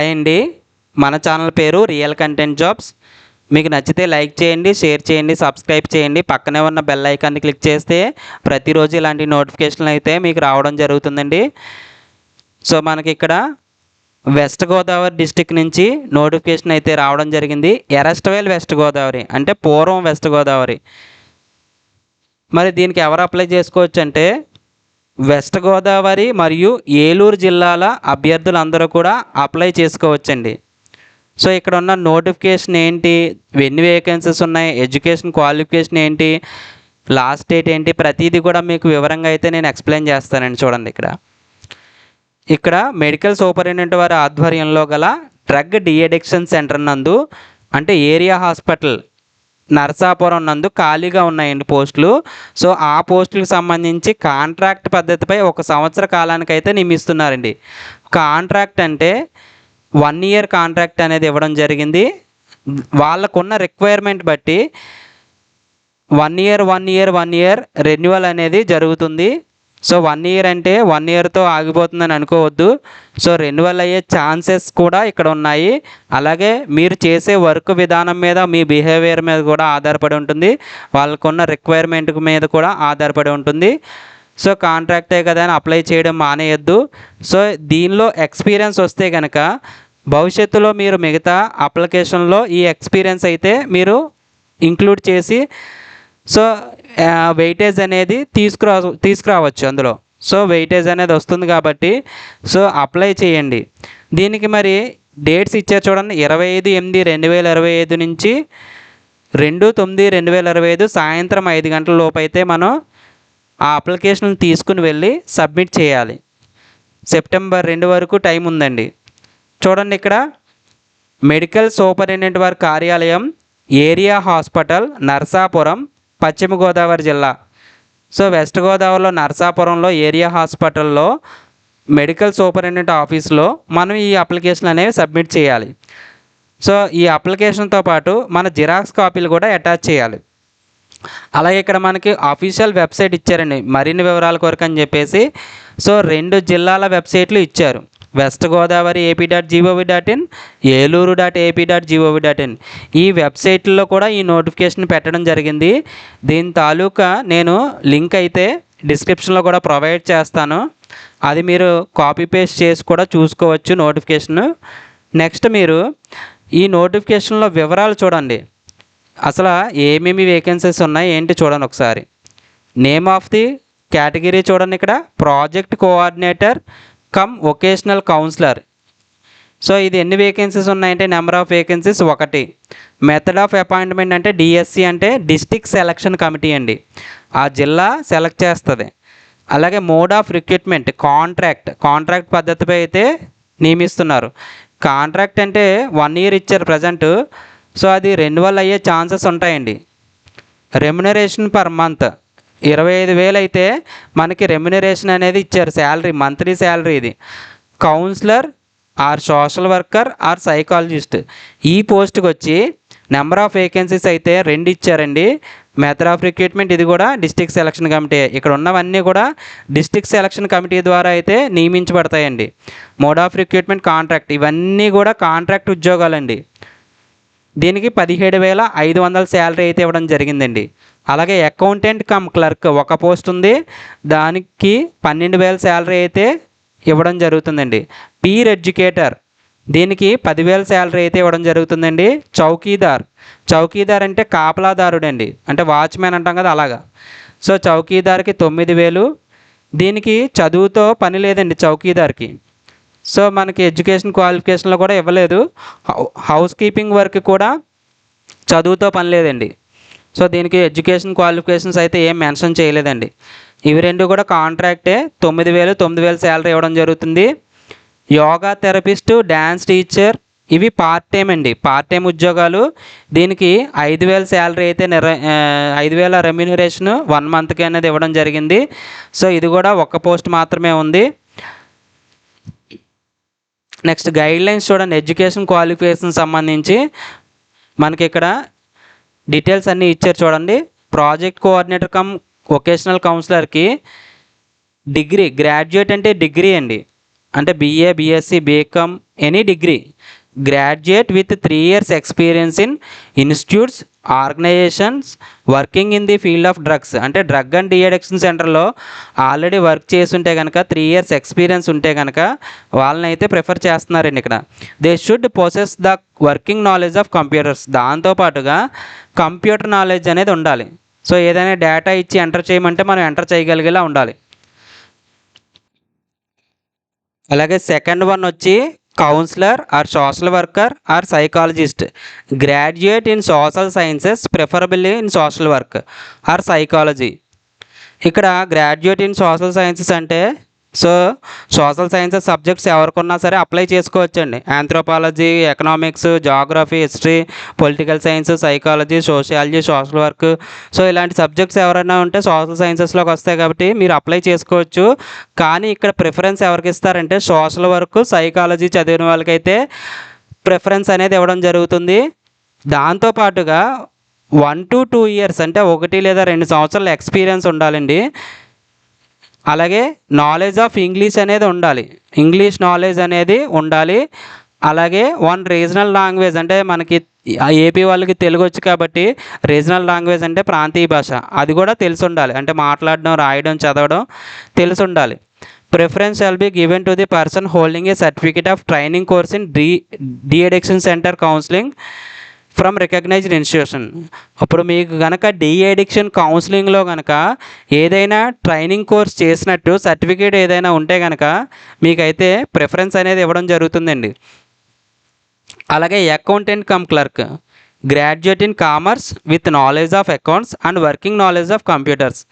Hi అండి, మన channel పేరు రియల్ కంటెంట్ జాబ్స్. మీకు నచ్చితే లైక్ చేయండి, షేర్ చేయండి, సబ్స్క్రైబ్ చేయండి. పక్కనే ఉన్న బెల్ ఐకాన్ని క్లిక్ చేస్తే ప్రతిరోజు ఇలాంటి నోటిఫికేషన్లు అయితే మీకు రావడం జరుగుతుందండి. సో మనకి ఇక్కడ వెస్ట్ గోదావరి డిస్టిక్ నుంచి నోటిఫికేషన్ అయితే రావడం జరిగింది. ఎరస్ట్వేల్ వెస్ట్ గోదావరి అంటే పూర్వం వెస్ట్ గోదావరి. మరి దీనికి ఎవరు అప్లై చేసుకోవచ్చు అంటే వెస్ట్ గోదావరి మరియు ఏలూరు జిల్లాల అభ్యర్థులందరూ కూడా అప్లై చేసుకోవచ్చండి. సో ఇక్కడ ఉన్న నోటిఫికేషన్ ఏంటి, ఎన్ని వేకెన్సీస్ ఉన్నాయి, ఎడ్యుకేషన్ క్వాలిఫికేషన్ ఏంటి, లాస్ట్ డేట్ ఏంటి, ప్రతిదీ కూడా మీకు వివరంగా అయితే నేను ఎక్స్ప్లెయిన్ చేస్తానండి. చూడండి, ఇక్కడ మెడికల్ సూపరింటెండెంట్ వారి ఆధ్వర్యంలో గల డ్రగ్ డిఅడిక్షన్ సెంటర్ నందు అంటే ఏరియా హాస్పిటల్ నరసాపురం నందు ఖాళీగా ఉన్నాయండి పోస్టులు. సో ఆ పోస్టులకు సంబంధించి కాంట్రాక్ట్ పద్ధతిపై 1 సంవత్సర కాలానికి అయితే నియమిస్తున్నారండి. కాంట్రాక్ట్ అంటే 1 ఇయర్ కాంట్రాక్ట్ అనేది ఇవ్వడం జరిగింది. వాళ్ళకున్న రిక్వైర్మెంట్ బట్టి 1 ఇయర్ రెన్యువల్ అనేది జరుగుతుంది. సో 1 ఇయర్ అంటే 1 ఇయర్తో ఆగిపోతుందని అనుకోవద్దు. సో రెన్యువల్ అయ్యే ఛాన్సెస్ కూడా ఇక్కడ ఉన్నాయి. అలాగే మీరు చేసే వర్క్ విధానం మీద, మీ బిహేవియర్ మీద కూడా ఆధారపడి ఉంటుంది. వాళ్ళకున్న రిక్వైర్మెంట్ మీద కూడా ఆధారపడి ఉంటుంది. సో కాంట్రాక్టే కదా అని అప్లై చేయడం మానేయద్దు. సో దీనిలో ఎక్స్పీరియన్స్ వస్తే కనుక భవిష్యత్తులో మీరు మిగతా అప్లికేషన్లో ఈ ఎక్స్పీరియన్స్ అయితే మీరు ఇంక్లూడ్ చేసి సో వెయిటేజ్ అనేది తీసుకురావచ్చు అందులో. సో వెయిటేజ్ అనేది వస్తుంది కాబట్టి సో అప్లై చేయండి. దీనికి మరి డేట్స్ ఇచ్చారు చూడండి, 25/8/2025 నుంచి 2/9/2025 సాయంత్రం 5 గంటల లోపు అయితే మనం ఆ అప్లికేషన్ తీసుకుని వెళ్ళి సబ్మిట్ చేయాలి. సెప్టెంబర్ 2 వరకు టైం ఉందండి. చూడండి, ఇక్కడ మెడికల్ సూపరింటెండెంట్ వారి కార్యాలయం ఏరియా హాస్పిటల్ నరసాపురం, పశ్చిమ గోదావరి జిల్లా. సో వెస్ట్ గోదావరిలో నరసాపురంలో ఏరియా హాస్పిటల్లో మెడికల్ సూపరింటెండెంట్ ఆఫీస్లో మనం ఈ అప్లికేషన్ అనేవి సబ్మిట్ చేయాలి. సో ఈ అప్లికేషన్తో పాటు మన జిరాక్స్ కాపీలు కూడా అటాచ్ చేయాలి. అలాగే ఇక్కడ మనకి అఫీషియల్ వెబ్సైట్ ఇచ్చారండి మరిన్ని వివరాల కొరకు అని చెప్పేసి. సో 2 జిల్లాల వెబ్సైట్లు ఇచ్చారు, వెస్ట్ గోదావరి AP.gov.in, ఏలూరు.AP.gov.in. ఈ వెబ్సైట్లో కూడా ఈ నోటిఫికేషన్ పెట్టడం జరిగింది. దీని తాలూకా నేను లింక్ అయితే డిస్క్రిప్షన్లో కూడా ప్రొవైడ్ చేస్తాను. అది మీరు కాపీ పేస్ట్ చేసి కూడా చూసుకోవచ్చు నోటిఫికేషన్. నెక్స్ట్ మీరు ఈ నోటిఫికేషన్లో వివరాలు చూడండి, అసలు ఏమేమి వేకెన్సీస్ ఉన్నాయి ఏంటి చూడండి ఒకసారి. నేమ్ ఆఫ్ ది కేటగిరీ చూడండి, ఇక్కడ project coordinator cum vocational counsellor. So ఇది ఎన్ని వేకెన్సీస్ ఉన్నాయంటే number of vacancies 1. Method of appointment అంటే DSC అంటే డిస్ట్రిక్ట్ సెలక్షన్ కమిటీ అండి, ఆ జిల్లా సెలెక్ట్ చేస్తుంది. అలాగే మోడ్ ఆఫ్ రిక్రూట్మెంట్ కాంట్రాక్ట్ పద్ధతిపై అయితే నియమిస్తున్నారు. కాంట్రాక్ట్ అంటే 1 ఇయర్ ఇచ్చారు ప్రజెంట్. సో అది రెన్యువల్ అయ్యే ఛాన్సెస్ ఉంటాయండి. రెమ్యునరేషన్ పర్ మంత్ 25,000 అయితే మనకి రెమ్యునరేషన్ అనేది ఇచ్చారు, శాలరీ, మంత్లీ శాలరీ. ఇది counsellor or social worker or psychologist. ఈ పోస్ట్కి వచ్చి నెంబర్ ఆఫ్ వేకెన్సీస్ అయితే 2 ఇచ్చారండి. మెథడ్ ఆఫ్ రిక్రూట్మెంట్ ఇది కూడా డిస్ట్రిక్ట్ సెలక్షన్ కమిటీ. ఇక్కడ ఉన్నవన్నీ కూడా డిస్ట్రిక్ట్ సెలక్షన్ కమిటీ ద్వారా అయితే నియమించబడతాయండి. మోడ్ ఆఫ్ రిక్రూట్మెంట్ కాంట్రాక్ట్, ఇవన్నీ కూడా కాంట్రాక్ట్ ఉద్యోగాలండి. దీనికి 17,500 శాలరీ అయితే ఇవ్వడం జరిగిందండి. అలాగే అకౌంటెంట్ కమ్ క్లర్క్ 1 పోస్ట్ ఉంది, దానికి 12,000 శాలరీ అయితే ఇవ్వడం జరుగుతుందండి. పీర్ ఎడ్యుకేటర్, దీనికి 10,000 శాలరీ అయితే ఇవ్వడం జరుగుతుందండి. చౌకీదార్ అంటే కాపలాదారుడు అండి, అంటే వాచ్మెన్ అంటాం కదా అలాగా. సో చౌకీదార్కి 9,000. దీనికి చదువుతో పని లేదండి చౌకీదార్కి. సో మనకి ఎడ్యుకేషన్ క్వాలిఫికేషన్లో కూడా ఇవ్వలేదు. హౌస్ కీపింగ్ వర్క్ కూడా చదువుతో పని లేదండి. సో దీనికి ఎడ్యుకేషన్ క్వాలిఫికేషన్స్ అయితే ఏం మెన్షన్ చేయలేదండి. ఇవి 2 కూడా కాంట్రాక్టే. 9,000 శాలరీ ఇవ్వడం జరుగుతుంది. యోగా థెరపిస్ట్, డ్యాన్స్ టీచర్, ఇవి పార్ట్ టైం అండి, పార్ట్ టైం ఉద్యోగాలు. దీనికి 5,000 శాలరీ అయితే 5,000 రెమ్యూనరేషన్ 1 మంత్కి అనేది ఇవ్వడం జరిగింది. సో ఇది కూడా 1 పోస్ట్ మాత్రమే ఉంది. నెక్స్ట్ గైడ్లైన్స్ చూడండి, ఎడ్యుకేషన్ క్వాలిఫికేషన్ సంబంధించి మనకి ఇక్కడ డీటెయిల్స్ అన్నీ ఇచ్చారు చూడండి. ప్రాజెక్ట్ కోఆర్డినేటర్ కమ్ వొకేషనల్ కౌన్సిలర్కి గ్రాడ్యుయేట్ అంటే డిగ్రీ అండి. అంటే BA, BSc, BCom, any degree, graduate with 3 years experience in institutes, organisations working in the field of drugs, అంటే డ్రగ్ అండ్ డిఅడిక్షన్ సెంటర్లో ఆల్రెడీ వర్క్ చేసి ఉంటే కనుక 3 years ఎక్స్పీరియన్స్ ఉంటే కనుక వాళ్ళని అయితే ప్రిఫర్ చేస్తున్నారండి ఇక్కడ. They should possess the working knowledge of computers, దాంతోపాటుగా కంప్యూటర్ నాలెడ్జ్ అనేది ఉండాలి. సో ఏదైనా డేటా ఇచ్చి ఎంటర్ చేయమంటే మనం ఎంటర్ చేయగలిగేలా ఉండాలి. అలాగే సెకండ్ వన్ వచ్చి counsellor or social worker or psychologist, graduate in social sciences preferably in social work or psychology. ఇక్కడ గ్రాడ్యుయేట్ ఇన్ సోషల్ సైన్సెస్ అంటే సో సోషల్ సైన్సెస్ సబ్జెక్ట్స్ ఎవరికన్నా సరే అప్లై చేసుకోవచ్చండి. Anthropology, economics, geography, history, political science, psychology, sociology, social work, so ఇలాంటి subjects ఎవరైనా ఉంటే social సైన్సెస్లోకి వస్తాయి కాబట్టి మీరు అప్లై చేసుకోవచ్చు. కానీ ఇక్కడ ప్రిఫరెన్స్ ఎవరికి ఇస్తారంటే సోషల్ వర్క్, సైకాలజీ చదివిన వాళ్ళకైతే ప్రిఫరెన్స్ అనేది ఇవ్వడం జరుగుతుంది. దాంతోపాటుగా 1 to 2 years అంటే 1 లేదా 2 సంవత్సరాల ఎక్స్పీరియన్స్ ఉండాలండి. అలాగే నాలెడ్జ్ ఆఫ్ ఇంగ్లీష్ అనేది ఉండాలి, ఇంగ్లీష్ నాలెడ్జ్ అనేది ఉండాలి. అలాగే 1 రీజనల్ లాంగ్వేజ్, అంటే మనకి ఏపీ వాళ్ళకి తెలుగు వచ్చు కాబట్టి రీజనల్ లాంగ్వేజ్ అంటే ప్రాంతీయ భాష, అది కూడా తెలిసి ఉండాలి, అంటే మాట్లాడడం, రాయడం, చదవడం తెలిసి ఉండాలి. Preference shall be given to the person holding a certificate of training course in deaddiction centre counselling from recognised institution. అప్పుడు మీకు కనుక డిఅడిక్షన్ కౌన్సిలింగ్లో కనుక ఏదైనా ట్రైనింగ్ కోర్స్ చేసినట్టు సర్టిఫికేట్ ఏదైనా ఉంటే కనుక మీకైతే ప్రిఫరెన్స్ అనేది ఇవ్వడం జరుగుతుందండి. అలాగే accountant come clerk, graduate in commerce with knowledge of accounts and working knowledge of computers.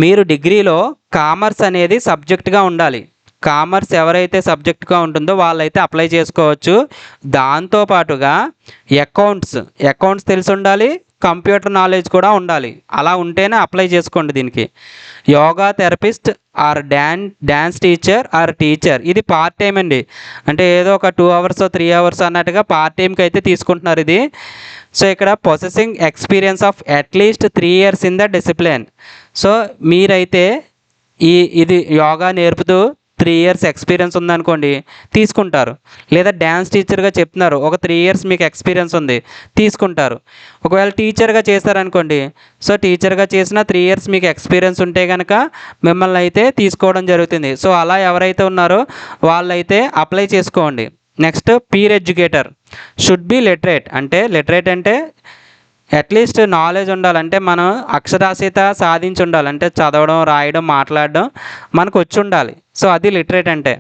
మీరు డిగ్రీలో కామర్స్ అనేది సబ్జెక్ట్గా ఉండాలి. కామర్స్ ఎవరైతే సబ్జెక్ట్గా ఉంటుందో వాళ్ళైతే అప్లై చేసుకోవచ్చు. దాంతోపాటుగా అకౌంట్స్ తెలిసి ఉండాలి, కంప్యూటర్ నాలెడ్జ్ కూడా ఉండాలి. అలా ఉంటేనే అప్లై చేసుకోండి దీనికి. Yoga therapist or dance teacher or teacher, ఇది పార్ట్ టైం అండి, అంటే ఏదో ఒక 2 hours 3 hours అన్నట్టుగా పార్ట్ టైంకి అయితే తీసుకుంటున్నారు ఇది. సో ఇక్కడ possessing experience of at least 3 years in the discipline. So మీరైతే ఇది యోగా నేర్పుతూ 3 years ఎక్స్పీరియన్స్ ఉందనుకోండి తీసుకుంటారు. లేదా డ్యాన్స్ టీచర్గా చెప్తున్నారు, ఒక 3 years మీకు ఎక్స్పీరియన్స్ ఉంది తీసుకుంటారు. ఒకవేళ టీచర్గా చేస్తారనుకోండి, సో టీచర్గా చేసిన 3 years మీకు ఎక్స్పీరియన్స్ ఉంటే కనుక మిమ్మల్ని అయితే తీసుకోవడం జరుగుతుంది. సో అలా ఎవరైతే ఉన్నారో వాళ్ళైతే అప్లై చేసుకోండి. Next peer educator should be literate, అంటే లిటరేట్ అంటే అట్లీస్ట్ నాలెడ్జ్ ఉండాలంటే మనం అక్షరాస్యత సాధించి ఉండాలి, అంటే చదవడం, రాయడం, మాట్లాడడం మనకు వచ్చి ఉండాలి. సో అది లిటరేట్ అంటే.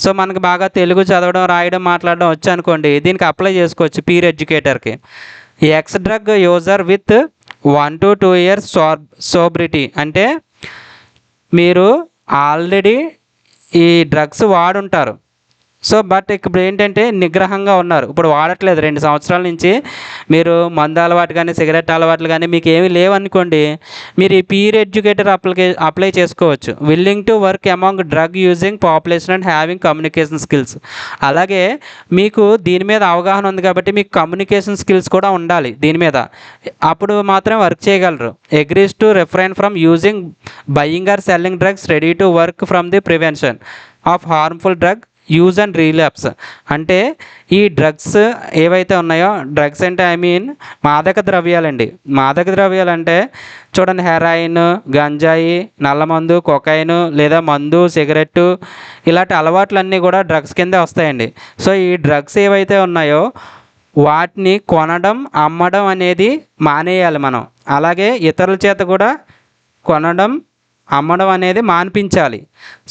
సో మనకు బాగా తెలుగు చదవడం, రాయడం, మాట్లాడడం వచ్చు అనుకోండి, దీనికి అప్లై చేసుకోవచ్చు పీర్ ఎడ్యుకేటర్కి. Ex drug user with 1 to 2 years sobriety, అంటే మీరు ఆల్రెడీ ఈ డ్రగ్స్ వాడుంటారు. సో బట్ ఇప్పుడు ఏంటంటే నిగ్రహంగా ఉన్నారు, ఇప్పుడు వాడట్లేదు 2 సంవత్సరాల నుంచి, మీరు మందు అలవాటు కానీ సిగరెట్ అలవాట్లు కానీ మీకు ఏమీ లేవనుకోండి, మీరు ఈ పీర్ ఎడ్యుకేటర్ అప్లై చేసుకోవచ్చు. Willing to work among drug using population and having communication skills. అలాగే మీకు దీని మీద అవగాహన ఉంది కాబట్టి మీకు కమ్యూనికేషన్ స్కిల్స్ కూడా ఉండాలి దీని మీద, అప్పుడు మాత్రం వర్క్ చేయగలరు. Agrees to refrain from using buying or selling drugs, ready to work from the prevention of harmful drug use and relapse. అంటే ఈ డ్రగ్స్ ఏవైతే ఉన్నాయో, డ్రగ్స్ అంటే మాదక ద్రవ్యాలండి. మాదక ద్రవ్యాలు అంటే చూడండి, హెరాయిన్, గంజాయి, నల్లమందు, కొకైన్, లేదా మందు, సిగరెట్టు, ఇలాంటి అలవాట్లన్నీ కూడా డ్రగ్స్ కిందే వస్తాయండి. సో ఈ డ్రగ్స్ ఏవైతే ఉన్నాయో వాటిని కొనడం, అమ్మడం అనేది మానేయాలి మనం. అలాగే ఇతరుల చేత కూడా కొనడం, అమ్మడం అనేది మాన్పించాలి.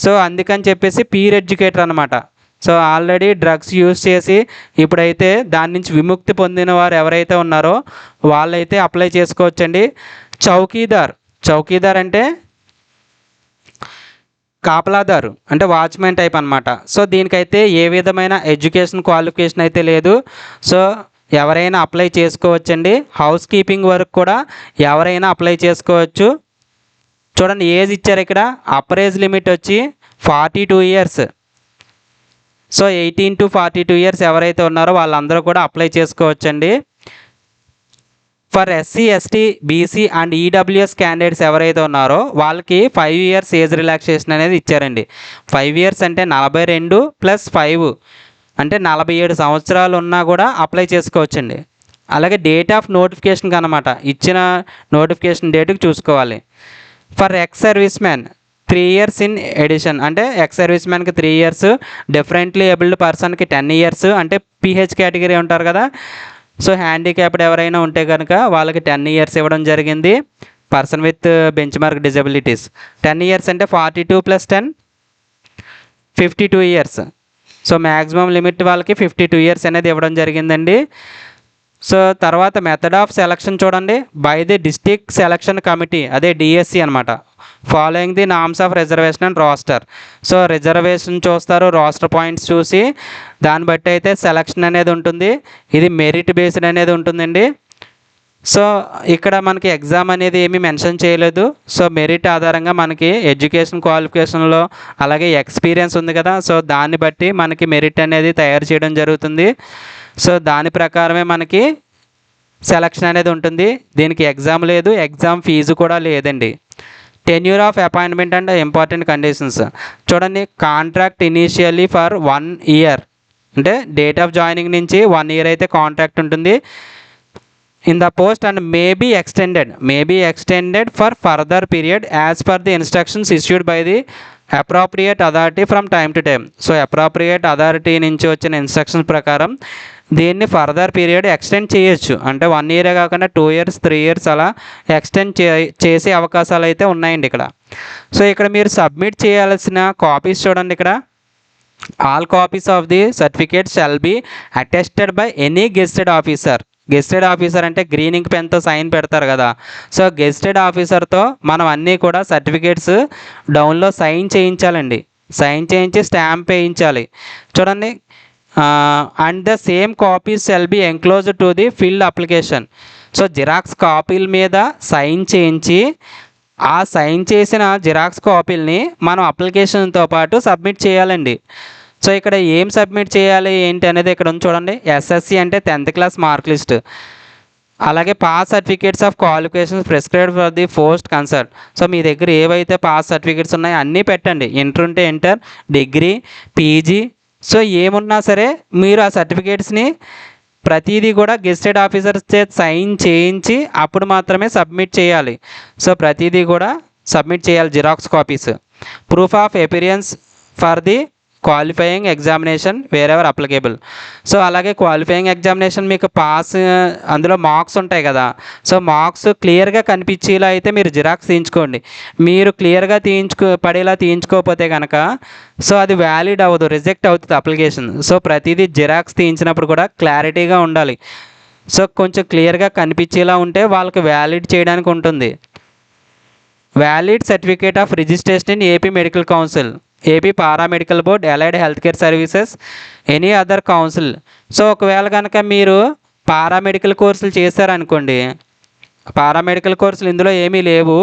సో అందుకని చెప్పేసి పీర్ ఎడ్యుకేటర్ అనమాట. సో ఆల్రెడీ డ్రగ్స్ యూజ్ చేసి ఇప్పుడైతే దాని నుంచి విముక్తి పొందిన వారు ఎవరైతే ఉన్నారో వాళ్ళైతే అప్లై చేసుకోవచ్చండి. చౌకీదార్ అంటే కాపలాదారు, అంటే వాచ్మెన్ టైప్ అనమాట. సో దీనికైతే ఏ విధమైన ఎడ్యుకేషన్ క్వాలిఫికేషన్ అయితే లేదు. సో ఎవరైనా అప్లై చేసుకోవచ్చండి. హౌస్ కీపింగ్ వర్క్ కూడా ఎవరైనా అప్లై చేసుకోవచ్చు. చూడండి ఏజ్ ఇచ్చారు ఇక్కడ, అప్పర్ ఏజ్ లిమిట్ వచ్చి 42 years. సో 18 to 42 years ఎవరైతే ఉన్నారో వాళ్ళందరూ కూడా అప్లై చేసుకోవచ్చండి. For SC ST BC and EWS candidates ఎవరైతే ఉన్నారో వాళ్ళకి 5 ఇయర్స్ ఏజ్ రిలాక్సేషన్ అనేది ఇచ్చారండి. 5 ఇయర్స్ అంటే 42 + 5 అంటే 47 సంవత్సరాలు ఉన్నా కూడా అప్లై చేసుకోవచ్చండి. అలాగే డేట్ ఆఫ్ నోటిఫికేషన్కి అనమాట, ఇచ్చిన నోటిఫికేషన్ డేట్కి చూసుకోవాలి. For ex service man 3 years in addition, అంటే ఎక్స్ సర్వీస్ మ్యాన్కి 3 ఇయర్స్, డిఫరెంట్లీ ఏబుల్డ్ పర్సన్కి 10 ఇయర్స్, అంటే పిహెచ్ కేటగిరీ ఉంటారు కదా, సో హ్యాండిక్యాప్డ్ ఎవరైనా ఉంటే కనుక వాళ్ళకి 10 ఇయర్స్ ఇవ్వడం జరిగింది. Person with benchmark disabilities 10 years అంటే 42 + 10 52 ఇయర్స్. సో మ్యాక్సిమం లిమిట్ వాళ్ళకి 52 ఇయర్స్ అనేది ఇవ్వడం జరిగిందండి. సో తర్వాత మెథడ్ ఆఫ్ సెలక్షన్ చూడండి, by the district selection committee, అదే డిఎస్సి అనమాట, following the norms of reservation and roster. So reservation చూస్తారు, రోస్టర్ పాయింట్స్ చూసి దాన్ని బట్టి అయితే సెలక్షన్ అనేది ఉంటుంది. ఇది మెరిట్ బేస్డ్ అనేది ఉంటుందండి. సో ఇక్కడ మనకి ఎగ్జామ్ అనేది ఏమీ మెన్షన్ చేయలేదు. సో మెరిట్ ఆధారంగా మనకి ఎడ్యుకేషన్ క్వాలిఫికేషన్లో అలాగే ఎక్స్పీరియన్స్ ఉంది కదా, సో దాన్ని బట్టి మనకి మెరిట్ అనేది తయారు చేయడం జరుగుతుంది. సో దాని ప్రకారమే మనకి సెలక్షన్ అనేది ఉంటుంది. దీనికి ఎగ్జామ్ లేదు, ఎగ్జామ్ ఫీజు కూడా లేదండి. Tenure of appointment and important conditions చూడండి, కాంట్రాక్ట్ ఇనీషియల్లీ ఫర్ 1 ఇయర్, అంటే డేట్ ఆఫ్ జాయినింగ్ నుంచి 1 ఇయర్ అయితే కాంట్రాక్ట్ ఉంటుంది. In the post and may be extended for further period as per the instructions issued by the appropriate authority from time to time. So appropriate authority నుంచి వచ్చిన instructions ప్రకారం దీన్ని further period extend చేయొచ్చు, అంటే 1 ఇయరే కాకుండా 2 years 3 years అలా extend చేసే అవకాశాలు అయితే ఉన్నాయండి ఇక్కడ. సో ఇక్కడ మీరు సబ్మిట్ చేయాల్సిన కాపీస్ చూడండి, ఇక్కడ all copies of the certificate shall be attested by any గెస్టెడ్ officer. గెస్టెడ్ officer అంటే గ్రీన్ ఇంక్ పెన్తో సైన్ పెడతారు కదా, సో గెస్టెడ్ ఆఫీసర్తో మనం అన్నీ కూడా సర్టిఫికేట్స్ డౌన్లో సైన్ చేయించాలండి. సైన్ చేయించి స్టాంప్ వేయించాలి. చూడండి, and the same copies shall be enclosed to the filled application. So xerox కాపీల మీద సైన్ చేయించి ఆ సైన్ చేసిన జిరాక్స్ కాపీలని మనం అప్లికేషన్తో పాటు సబ్మిట్ చేయాలండి. సో ఇక్కడ ఏం సబ్మిట్ చేయాలి ఏంటి అనేది ఇక్కడ ఉంది చూడండి. ఎస్ఎస్సి అంటే 10th క్లాస్ మార్క్ లిస్ట్, అలాగే pass certificates of qualifications prescribed for the post concern. So మీ దగ్గర ఏవైతే పాస్ సర్టిఫికేట్స్ ఉన్నాయో అన్నీ పెట్టండి. ఇంటర్ ఉంటే ఇంటర్, డిగ్రీ, పీజీ, సో ఏమున్నా సరే మీరు ఆ సర్టిఫికేట్స్ని ప్రతిదీ కూడా గెస్టెడ్ ఆఫీసర్స్ చేత సైన్ చేయించి అప్పుడు మాత్రమే సబ్మిట్ చేయాలి. సో ప్రతిదీ కూడా సబ్మిట్ చేయాలి xerox copies. Proof of experience for the qualifying examination wherever applicable. So అలాగే క్వాలిఫైయింగ్ ఎగ్జామినేషన్ మీకు పాస్, అందులో మార్క్స్ ఉంటాయి కదా, సో మార్క్స్ క్లియర్గా కనిపించేలా అయితే మీరు జిరాక్స్ తీయించుకోండి. మీరు క్లియర్గా పడేలా తీయించుకోకపోతే కనుక సో అది వ్యాలిడ్ అవ్వదు, రిజెక్ట్ అవుతుంది అప్లికేషన్. సో ప్రతిదీ జిరాక్స్ తీయించినప్పుడు కూడా క్లారిటీగా ఉండాలి. సో కొంచెం క్లియర్గా కనిపించేలా ఉంటే వాళ్ళకి వ్యాలిడ్ చేయడానికి ఉంటుంది. Valid certificate of registration in AP medical council, AP paramedical board, allied health care services, any other council. So ఒకవేళ కనుక మీరు పారామెడికల్ కోర్సులు చేశారనుకోండి, పారామెడికల్ కోర్సులు ఇందులో ఏమీ లేవు,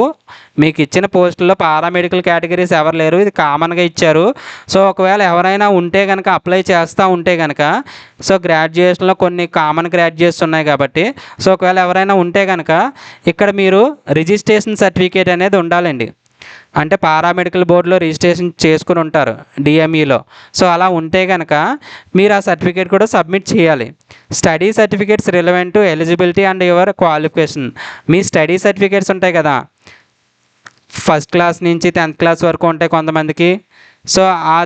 మీకు ఇచ్చిన పోస్టుల్లో పారామెడికల్ కేటగిరీస్ ఎవరు లేరు, ఇది కామన్గా ఇచ్చారు. సో ఒకవేళ ఎవరైనా ఉంటే కనుక అప్లై చేస్తూ ఉంటే కనుక, సో గ్రాడ్యుయేషన్లో కొన్ని కామన్ గ్రాడ్యుయేట్స్ ఉన్నాయి కాబట్టి, సో ఒకవేళ ఎవరైనా ఉంటే కనుక ఇక్కడ మీరు రిజిస్ట్రేషన్ సర్టిఫికేట్ అనేది ఉండాలండి. అంటే పారామెడికల్ బోర్డులో రిజిస్ట్రేషన్ చేసుకుని ఉంటారు డిఎంఈలో. సో అలా ఉంటే కనుక మీరు ఆ సర్టిఫికేట్ కూడా సబ్మిట్ చేయాలి. Study certificates relevant to eligibility and your qualification. Me study certificates ఉంటాయి కదా, ఫస్ట్ క్లాస్ నుంచి 10th క్లాస్ వరకు ఉంటాయి కొంతమందికి. సో ఆ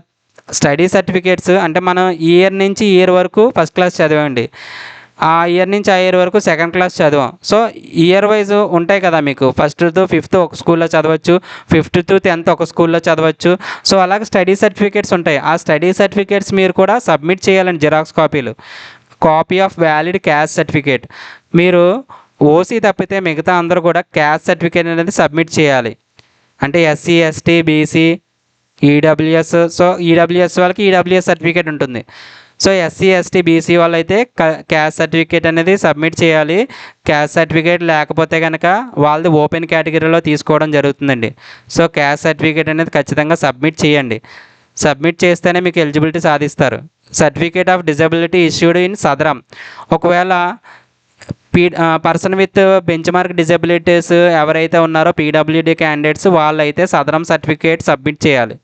స్టడీ సర్టిఫికేట్స్ అంటే మనం ఇయర్ నుంచి ఇయర్ వరకు ఫస్ట్ క్లాస్ చదివండి, ఆ ఇయర్ నుంచి ఆ ఇయర్ వరకు 2nd క్లాస్ చదివాం. సో ఇయర్ వైజ్ ఉంటాయి కదా, మీకు 1st to 5th ఒక స్కూల్లో చదవచ్చు, 5th to 10th ఒక స్కూల్లో చదవచ్చు. సో అలాగే స్టడీ సర్టిఫికేట్స్ ఉంటాయి. ఆ స్టడీ సర్టిఫికేట్స్ మీరు కూడా సబ్మిట్ చేయాలండి జిరాక్స్ కాపీలు. Copy of valid caste certificate, మీరు ఓసీ తప్పితే మిగతా అందరూ కూడా క్యాస్ట్ సర్టిఫికేట్ అనేది సబ్మిట్ చేయాలి. అంటే SC ST BC EWS, so EWS వాళ్ళకి ఈడబ్ల్యూఎస్ సర్టిఫికేట్ ఉంటుంది. సో ఎస్సీ ఎస్టీ బీసీ వాళ్ళు అయితే క్యాస్ట్ సర్టిఫికేట్ అనేది సబ్మిట్ చేయాలి. క్యాస్ట్ సర్టిఫికేట్ లేకపోతే కనుక వాళ్ళది ఓపెన్ కేటగిరీలో తీసుకోవడం జరుగుతుందండి. సో క్యాస్ట్ సర్టిఫికేట్ అనేది ఖచ్చితంగా సబ్మిట్ చేయండి. సబ్మిట్ చేస్తేనే మీకు ఎలిజిబిలిటీ సాధిస్తారు. Certificate of disability issued in Sadaram, ఒకవేళ person with benchmark disabilities ఎవరైతే ఉన్నారో పీడబ్ల్యూడి క్యాండిడేట్స్ వాళ్ళైతే సదరం సర్టిఫికేట్ సబ్మిట్ చేయాలి.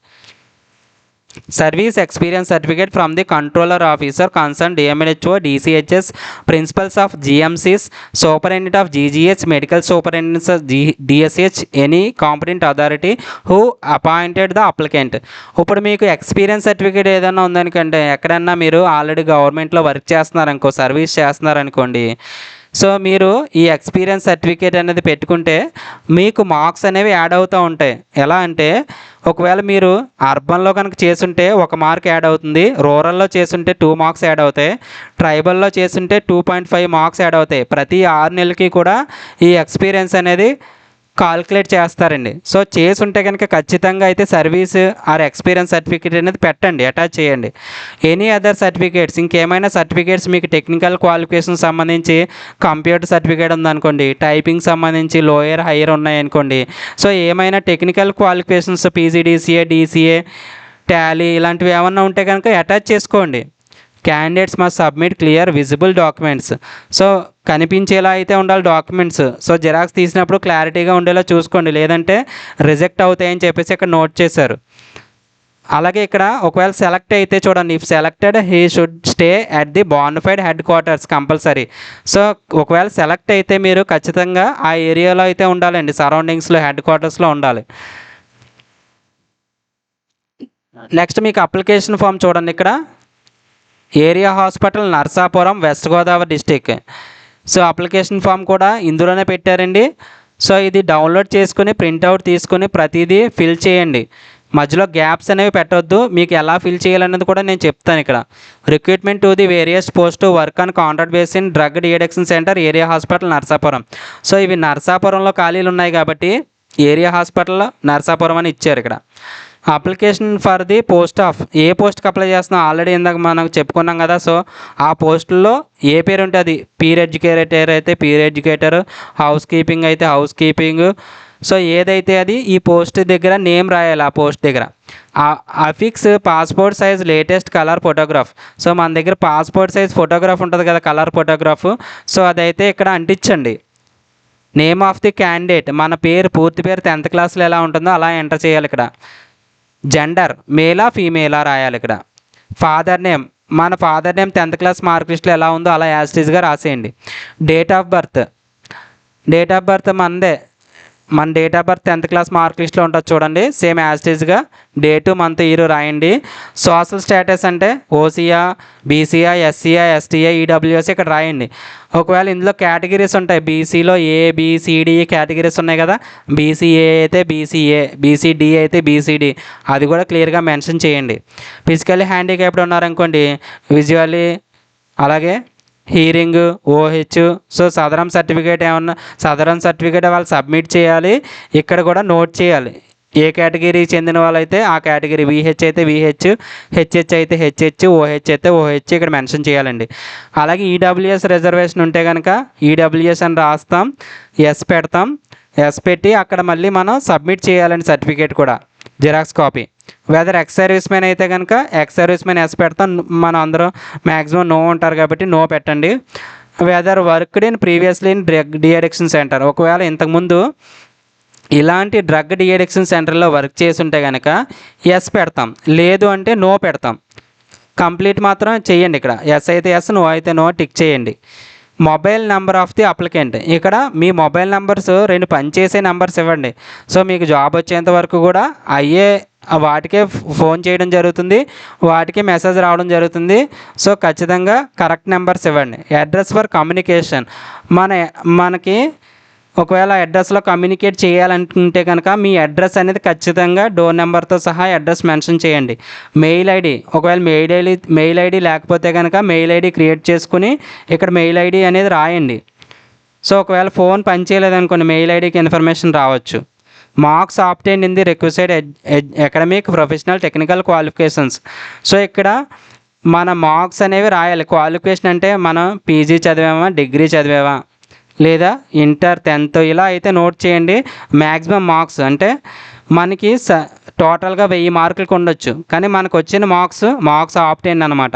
Service experience certificate from the controller officer concern DMNHO DCHS principals of GMCs superintendent of GGH medical superintendents of DSH any competent authority who appointed the applicant. ఇప్పుడు మీకు experience certificate ఏదైనా ఉందనుకోండి, ఎక్కడన్నా మీరు already గవర్నమెంట్లో work చేస్తున్నారనుకో, service చేస్తున్నారనుకోండి, so మీరు ఈ experience certificate అనేది పెట్టుకుంటే మీకు మార్క్స్ అనేవి యాడ్ అవుతూ ఉంటాయి. ఎలా అంటే ఒకవేళ మీరు అర్బన్లో కనుక చేసుంటే 1 మార్క్ యాడ్ అవుతుంది, రూరల్లో చేసుంటే 2 మార్క్స్ యాడ్ అవుతాయి, ట్రైబల్లో చేసుంటే 2.5 మార్క్స్ యాడ్ అవుతాయి. ప్రతి 6 నెలలకి కూడా ఈ ఎక్స్పీరియన్స్ అనేది కాల్కులేట్ చేస్తారండి. సో చేసుంటే కనుక ఖచ్చితంగా అయితే సర్వీస్ ఆర్ ఎక్స్పీరియన్స్ సర్టిఫికేట్ అనేది పెట్టండి, అటాచ్ చేయండి. ఎనీ అదర్ సర్టిఫికేట్స్, ఇంకేమైనా సర్టిఫికేట్స్ మీకు టెక్నికల్ క్వాలిఫికేషన్ సంబంధించి కంప్యూటర్ సర్టిఫికేట్ ఉందనుకోండి, టైపింగ్ సంబంధించి లోయర్ హైయర్ ఉన్నాయనుకోండి, సో ఏమైనా technical qualifications PGDCA DCA Tally ఇలాంటివి ఏమన్నా ఉంటే కనుక అటాచ్ చేసుకోండి. Candidates must submit clear visible documents. So కనిపించేలా అయితే ఉండాలి డాక్యుమెంట్స్. సో జిరాక్స్ తీసినప్పుడు క్లారిటీగా ఉండేలా చూసుకోండి, లేదంటే రిజెక్ట్ అవుతాయని చెప్పేసి ఇక్కడ నోట్ చేశారు. అలాగే ఇక్కడ ఒకవేళ సెలెక్ట్ అయితే చూడండి, if selected he should stay at the bonafide headquarters compulsory. So ఒకవేళ సెలెక్ట్ అయితే మీరు ఖచ్చితంగా ఆ ఏరియాలో అయితే ఉండాలండి, సరౌండింగ్స్లో హెడ్ క్వార్టర్స్లో ఉండాలి. నెక్స్ట్ మీకు అప్లికేషన్ ఫామ్ చూడండి, ఇక్కడ area hospital Narsapuram west Godavari district. So application form కూడా ఇందులోనే పెట్టారండి. సో ఇది డౌన్లోడ్ చేసుకుని ప్రింట్అవుట్ తీసుకుని ప్రతిదీ ఫిల్ చేయండి, మధ్యలో గ్యాప్స్ అనేవి పెట్టవద్దు. మీకు ఎలా ఫిల్ చేయాలనేది కూడా నేను చెప్తాను ఇక్కడ. Recruitment to the various post work on contract base in drug de-addiction centre area hospital Narsapuram. So ఇవి నర్సాపురంలో ఖాళీలు ఉన్నాయి కాబట్టి ఏరియా హాస్పిటల్ నర్సాపురం అని ఇచ్చారు ఇక్కడ. Application for the post of, ఏ పోస్ట్కి అప్లై చేస్తున్నాం ఆల్రెడీ ఇందాక మనం చెప్పుకున్నాం కదా. సో ఆ పోస్టుల్లో ఏ పేరు ఉంటే అది, పీర్ ఎడ్యుకేటర్ అయితే పీర్ ఎడ్యుకేటర్, హౌస్ కీపింగ్ అయితే హౌస్ కీపింగ్. సో ఏదైతే అది ఈ పోస్ట్ దగ్గర నేమ్ రాయాలి. ఆ పోస్ట్ దగ్గర affix passport size latest colour photograph. So మన దగ్గర పాస్పోర్ట్ సైజ్ ఫోటోగ్రాఫ్ ఉంటుంది కదా, కలర్ ఫోటోగ్రాఫ్. సో అదైతే ఇక్కడ అంటించండి. నేమ్ ఆఫ్ ది క్యాండిడేట్, మన పేరు పూర్తి పేరు 10th క్లాస్లో ఎలా ఉంటుందో అలా ఎంటర్ చేయాలి ఇక్కడ. జెండర్ మేలా ఫీమేలా రాయాలి ఇక్కడ. ఫాదర్ నేమ్, మన father name 10th class mark లిస్ట్లో ఎలా ఉందో అలా యాస్టీస్గా రాసేయండి. Date of birth, date of birth మనదే, మన date of birth 10th class mark లిస్ట్లో ఉంటుంది చూడండి, సేమ్ యాస్టీస్గా డేటు మంత్ ఇయర్ రాయండి. సోషల్ స్టేటస్ అంటే ఓసీయా బీసీయా ఎస్సీయా ఎస్టీయా ఈడబ్ల్యూఎస్ ఇక్కడ రాయండి. ఒకవేళ ఇందులో కేటగిరీస్ ఉంటాయి, బీసీలో ఏబిసిడి కేటగిరీస్ ఉన్నాయి కదా, బీసీఏ అయితే బీసీఏ, బీసీడి అయితే బీసీడి, అది కూడా క్లియర్గా మెన్షన్ చేయండి. ఫిజికల్లీ హ్యాండిక్యాప్డ్ ఉన్నారనుకోండి, విజువల్లీ అలాగే హీరింగ్ ఓహెచ్. సో సదరం సర్టిఫికేట్ ఏమన్నా సదరం సర్టిఫికేట్ వాళ్ళు సబ్మిట్ చేయాలి. ఇక్కడ కూడా నోట్ చేయాలి ఏ కేటగిరీకి చెందిన వాళ్ళైతే ఆ కేటగిరీ, విహెచ్ అయితే విహెచ్, హెచ్హెచ్ అయితే హెచ్హెచ్, ఓహెచ్ అయితే ఓహెచ్ ఇక్కడ మెన్షన్ చేయాలండి. అలాగే ఈడబ్ల్యూఎస్ రిజర్వేషన్ ఉంటే కనుక ఈడబ్ల్యూఎస్ అని రాస్తాం, ఎస్ పెడతాం, ఎస్ పెట్టి అక్కడ మళ్ళీ మనం సబ్మిట్ చేయాలండి సర్టిఫికేట్ కూడా xerox copy. Whether ex service man అయితే కనుక ఎక్స్ సర్వీస్ మ్యాన్ ఎస్ పెడతాం, మనం అందరం మ్యాక్సిమం నో ఉంటారు కాబట్టి నో పెట్టండి. Whether worked in previously in drug deaddiction centre, ఒకవేళ ఇంతకుముందు ఇలాంటి డ్రగ్ డిఅడిక్షన్ సెంటర్లో వర్క్ చేసి ఉంటే కనుక ఎస్ పెడతాం, లేదు అంటే నో పెడతాం. కంప్లీట్ మాత్రం చేయండి ఇక్కడ, ఎస్ అయితే ఎస్, నో అయితే నో టిక్ చేయండి. Mobile number of the applicant, ఇక్కడ మీ మొబైల్ నెంబర్స్ 2 పనిచేసే నెంబర్స్ ఇవ్వండి. సో మీకు జాబ్ వచ్చేంత వరకు కూడా అయ్యే వాటికే ఫోన్ చేయడం జరుగుతుంది, వాటికి మెసేజ్ రావడం జరుగుతుంది. సో ఖచ్చితంగా కరెక్ట్ నెంబర్స్ ఇవ్వండి. అడ్రస్ ఫర్ కమ్యూనికేషన్, మనకి ఒకవేళ అడ్రస్లో కమ్యూనికేట్ చేయాలనుకుంటే కనుక మీ అడ్రస్ అనేది ఖచ్చితంగా డోర్ నెంబర్తో సహా అడ్రస్ మెన్షన్ చేయండి. మెయిల్ ఐడి, ఒకవేళ మెయిల్ ఐడి లేకపోతే కనుక మెయిల్ ఐడి క్రియేట్ చేసుకుని ఇక్కడ మెయిల్ ఐడి అనేది రాయండి. సో ఒకవేళ ఫోన్ పనిచేయలేదనుకోండి మెయిల్ ఐడికి ఇన్ఫర్మేషన్ రావచ్చు. Marks obtain in the requested academic professional technical qualifications. So ఇక్కడ మన మార్క్స్ అనేవి రాయాలి. క్వాలిఫికేషన్ అంటే మనం పీజీ చదివామా, డిగ్రీ చదివామా, లేదా ఇంటర్ 10th ఇలా అయితే నోట్ చేయండి. మ్యాక్సిమం మార్క్స్ అంటే మనకి టోటల్గా 1000 మార్కులకు ఉండొచ్చు, కానీ మనకు వచ్చిన మార్క్స్ ఆప్టైన్ అనమాట.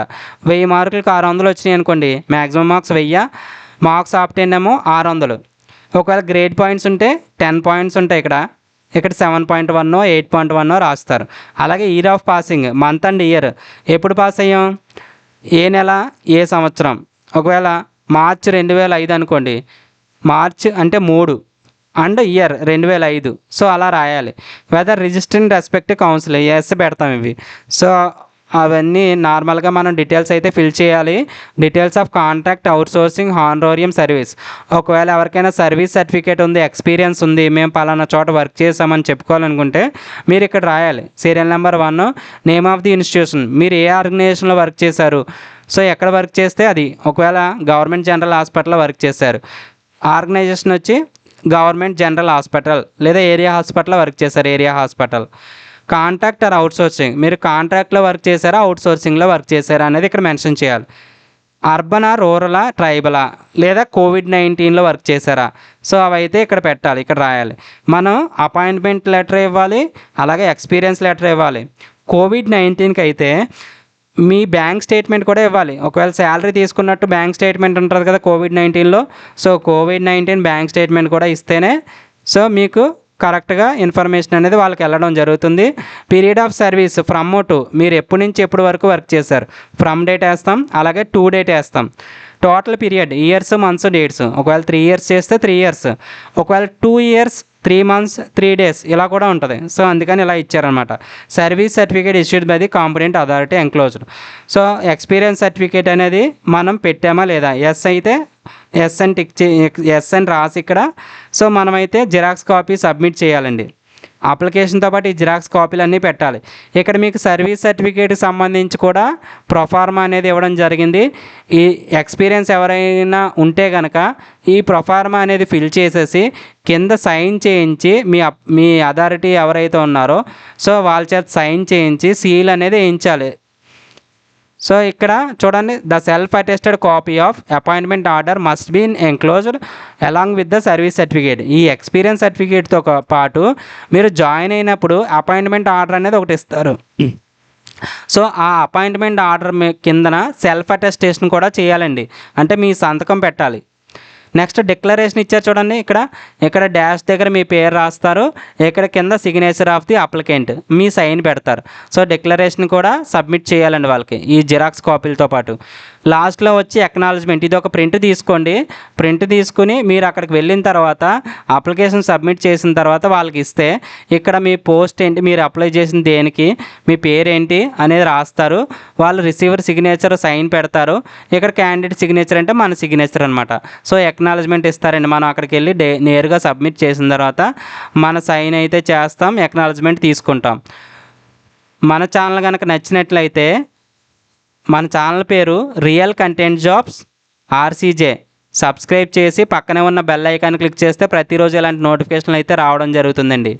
1000 మార్కులకు 600 వచ్చినాయి అనుకోండి, మ్యాక్సిమం మార్క్స్ 1000, మార్క్స్ ఆప్టెన్ ఏమో 600. ఒకవేళ గ్రేడ్ పాయింట్స్ ఉంటే 10 పాయింట్స్ ఉంటాయి ఇక్కడ. ఇక్కడ 7.1 8.1 రాస్తారు. అలాగే year of passing month and year, ఎప్పుడు పాస్ అయ్యాం, ఏ నెల, ఏ సంవత్సరం. ఒకవేళ మార్చ్ 2005 అనుకోండి, మార్చ్ అంటే 3 అండ్ ఇయర్ 2005. సో అలా రాయాలి. Whether registering respect council yes పెడతాం ఇవి. సో అవన్నీ నార్మల్గా మనం డీటెయిల్స్ అయితే ఫిల్ చేయాలి. Details of contract outsourcing honorarium service. ఒకవేళ ఎవరికైనా సర్వీస్ సర్టిఫికేట్ ఉంది, ఎక్స్పీరియన్స్ ఉంది, మేము పలానా చోట వర్క్ చేసామని చెప్పుకోవాలనుకుంటే మీరు ఇక్కడ రాయాలి. Serial number 1, name of the institution, మీరు ఏ ఆర్గనైజేషన్లో వర్క్ చేశారు, సో ఎక్కడ వర్క్ చేస్తే అది. ఒకవేళ గవర్నమెంట్ జనరల్ హాస్పిటల్లో వర్క్ చేశారు, ఆర్గనైజేషన్ వచ్చి గవర్నమెంట్ జనరల్ హాస్పిటల్ లేదా ఏరియా హాస్పిటల్లో వర్క్ చేశారు, area hospital. Contract are outsourcing, మీరు కాంట్రాక్ట్లో వర్క్ చేశారా, అవుట్సోర్సింగ్లో వర్క్ చేశారా అనేది ఇక్కడ మెన్షన్ చేయాలి. అర్బనా, రూరలా, ట్రైబలా, లేదా COVID-19లో వర్క్ చేశారా, సో అవైతే ఇక్కడ పెట్టాలి, ఇక్కడ రాయాలి. మనం అపాయింట్మెంట్ లెటర్ ఇవ్వాలి, అలాగే ఎక్స్పీరియన్స్ లెటర్ ఇవ్వాలి. COVID-19కి అయితే మీ బ్యాంక్ స్టేట్మెంట్ కూడా ఇవ్వాలి. ఒకవేళ శాలరీ తీసుకున్నట్టు బ్యాంక్ స్టేట్మెంట్ ఉంటుంది కదా COVID-19లో, సో COVID-19 బ్యాంక్ స్టేట్మెంట్ కూడా ఇస్తేనే సో మీకు కరెక్ట్గా ఇన్ఫర్మేషన్ అనేది వాళ్ళకి వెళ్ళడం జరుగుతుంది. Period of service from to, మీరు ఎప్పటి నుంచి ఎప్పటి వరకు వర్క్ చేశారు, ఫ్రమ్ డేట్ వేస్తాం, అలాగే టు డేట్ వేస్తాం. Total period years, months, dates. ఒకవేళ 3 ఇయర్స్ చేస్తే 3 ఇయర్స్, ఒకవేళ 2 ఇయర్స్ 3 మంత్స్ 3 డేస్ ఇలా కూడా ఉంటుంది. సో అందుకని ఇలా ఇచ్చారనమాట. Service certificate issued by the competent authority enclosed. So experience certificate అనేది మనం పెట్టామా లేదా, ఎస్ అయితే ఎస్ అని ఎస్ అని రాసి ఇక్కడ సో మనమైతే జిరాక్స్ కాపీ సబ్మిట్ చేయాలండి. అప్లికేషన్తో పాటు ఈ జిరాక్స్ కాపీలు అన్నీ పెట్టాలి. ఇక్కడ మీకు సర్వీస్ సర్టిఫికేట్కి సంబంధించి కూడా ప్రొఫార్మా అనేది ఇవ్వడం జరిగింది. ఈ ఎక్స్పీరియన్స్ ఎవరైనా ఉంటే కనుక ఈ ప్రొఫార్మా అనేది ఫిల్ చేసేసి కింద సైన్ చేయించి మీ అథారిటీ ఎవరైతే ఉన్నారో సో వాళ్ళ చేత సైన్ చేయించి సీల్ అనేది వేయించాలి. సో ఇక్కడ చూడండి, the self attested copy of appointment order must be enclosed along with the service certificate. ఈ ఎక్స్పీరియన్స్ సర్టిఫికేట్తో పాటు మీరు జాయిన్ అయినప్పుడు అపాయింట్మెంట్ ఆర్డర్ అనేది ఒకటి ఇస్తారు. సో ఆ అపాయింట్మెంట్ ఆర్డర్ కిందన సెల్ఫ్ అటెస్టేషన్ కూడా చేయాలండి, అంటే మీ సంతకం పెట్టాలి. నెక్స్ట్ డిక్లరేషన్ ఇచ్చారు చూడండి, ఇక్కడ డాష్ దగ్గర మీ పేరు రాస్తారు, ఇక్కడ కింద సిగ్నేచర్ ఆఫ్ ది అప్లికెంట్ మీ సైన్ పెడతారు. సో డిక్లరేషన్ కూడా సబ్మిట్ చేయాలండి వాళ్ళకి ఈ జిరాక్స్ కాపీలతో పాటు. లాస్ట్లో వచ్చి ఎక్నాలజ్మెంట్, ఇది ఒక ప్రింట్ తీసుకోండి. ప్రింట్ తీసుకుని మీరు అక్కడికి వెళ్ళిన తర్వాత అప్లికేషన్ సబ్మిట్ చేసిన తర్వాత వాళ్ళకి ఇస్తే ఇక్కడ మీ పోస్ట్ ఏంటి, మీరు అప్లై చేసిన దేనికి, మీ పేరేంటి అనేది రాస్తారు. వాళ్ళు రిసీవర్ సిగ్నేచర్ సైన్ పెడతారు. ఇక్కడ క్యాండిడేట్ సిగ్నేచర్ అంటే మన సిగ్నేచర్ అనమాట. సో ఎక్నాలజ్మెంట్ ఇస్తారండి. మనం అక్కడికి వెళ్ళి నేరుగా సబ్మిట్ చేసిన తర్వాత మన సైన్ అయితే చేస్తాం, ఎక్నాలజ్మెంట్ తీసుకుంటాం. మన ఛానల్ కనుక నచ్చినట్లయితే మన ఛానల్ పేరు real content jobs RCJ. Subscribe చేసి పక్కనే ఉన్న బెల్ ఐకాన్ క్లిక్ చేస్తే ప్రతిరోజు ఇలాంటి నోటిఫికేషన్లు అయితే రావడం జరుగుతుందండి.